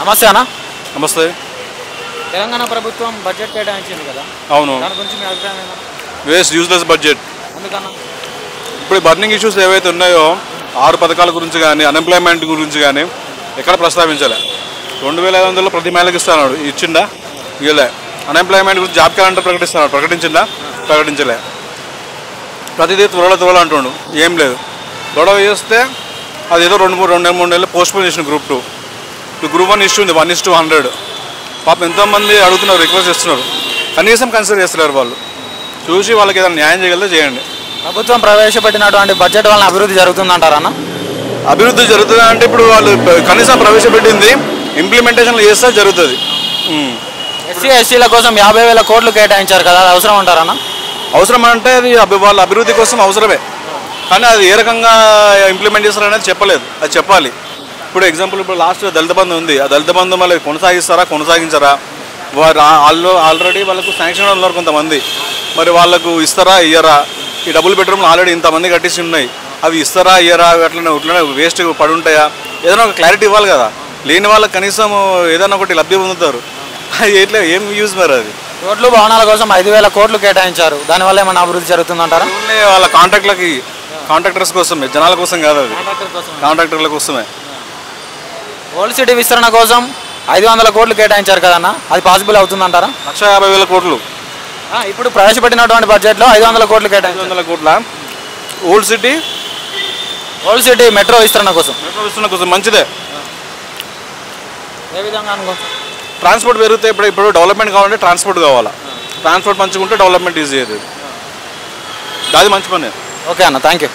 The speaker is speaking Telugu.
నమస్తే అన్న. నమస్తే. తెలంగాణ ప్రభుత్వం బడ్జెట్ కేటాయించింది కదా, అవును. దాని గురించి మీ అభిప్రాయం ఏమన్నా? Waste useless budget. ఎందుకన్నా? ఇప్పుడు బర్నింగ్ ఇష్యూస్ ఏవైతే ఉన్నాయో 6 పథకాల గురించి కానీ అన్ఎంప్లాయ్మెంట్ గురించి కానీ ఎక్కడ ప్రస్తావించలే. 2500 ప్రతి మహిళకి ఇస్తున్నాడు, ఇచ్చిండా? ఇవ్వలే. అన్ఎంప్లాయ్మెంట్ గురించి జాబ్ క్యాలెండర్ ప్రకటించిందా? ప్రకటించలే. ప్రతిదీ త్వరలో అంటుండు, ఏం లేదు. గొడవ చేస్తే అదేదో 2-3 నెలలు పోస్ట్పోన్ చేసిన గ్రూప్ 2. ఇప్పుడు గ్రూప్ 1 ఇష్యూ ఉంది, 1:100. పాపం ఎంతోమంది అడుగుతున్నారు, రిక్వెస్ట్ చేస్తున్నారు, కనీసం కన్సిడర్ చేస్తున్నారు. వాళ్ళు చూసి వాళ్ళకి ఏదైనా న్యాయం చేయగలిగితే చేయండి. ప్రభుత్వం ప్రవేశపెట్టినటువంటి బడ్జెట్ వలన అభివృద్ధి జరుగుతుందంటారన్న? అభివృద్ధి జరుగుతుంది అంటే ఇప్పుడు వాళ్ళు కనీసం ప్రవేశపెట్టింది ఇంప్లిమెంటేషన్లో చేస్తే జరుగుతుంది. ఎస్సీ ఎస్టీల కోసం 50,000 కోట్లు కేటాయించారు కదా, అది అవసరం అంటారన్న? అవసరం అంటే అది వాళ్ళ అభివృద్ధి కోసం అవసరమే, కానీ అది ఏ రకంగా ఇంప్లిమెంట్ చేస్తారు అనేది చెప్పలేదు. అది చెప్పాలి. ఇప్పుడు ఎగ్జాంపుల్ ఇప్పుడు లాస్ట్ దళిత బంధు ఉంది, ఆ దళిత బంధు మళ్ళీ కొనసాగించరా? వారు ఆల్రెడీ వాళ్ళకు శాంక్షన్ ఉన్నారు కొంతమంది, మరి వాళ్ళకు ఇస్తారా ఇయ్యరా? ఈ డబుల్ బెడ్రూమ్లు ఆల్రెడీ ఇంతమంది కట్టించి ఉన్నాయి, అవి ఇస్తారా ఇయ్యరా? అట్లనే వేస్ట్ పడి ఉంటాయా? ఏదైనా ఒక క్లారిటీ ఇవ్వాలి కదా. లేని వాళ్ళకి కనీసం ఏదైనా ఒకటి లబ్ధి పొందుతారు, అది ఎట్లా ఏం యూజ్ మరి? అది రోడ్లు భవనాల కోసం 5,000 కోట్లు కేటాయించారు, దానివల్ల ఏమైనా అభివృద్ధి జరుగుతుందంటారా? వాళ్ళ కాంట్రాక్టర్స్ కోసమే, జనాల కోసం కాదు, అది కాంట్రాక్టర్ల కోసమే. ఓల్డ్ సిటీ విస్తరణ కోసం 500 కోట్లు కేటాయించారు కదన్న, అది పాసిబుల్ అవుతుందంటారా? 1,50,000 కోట్లు. ఇప్పుడు ప్రవేశపెట్టినటువంటి బడ్జెట్లో 500 కోట్లు కేటాయించారు. 500 కోట్ల ఓల్డ్ సిటీ మెట్రో విస్తరణ కోసం మంచిదే. ఏ విధంగా అనుకోవచ్చు? ట్రాన్స్పోర్ట్ పెరిగితే ఇప్పుడు డెవలప్మెంట్ కావాలంటే ట్రాన్స్పోర్ట్ కావాలా. ట్రాన్స్పోర్ట్ మంచిగా ఉంటే డెవలప్మెంట్ ఈజీ అవుతుంది, అది మంచి పని. ఓకే అన్న, థ్యాంక్ యూ.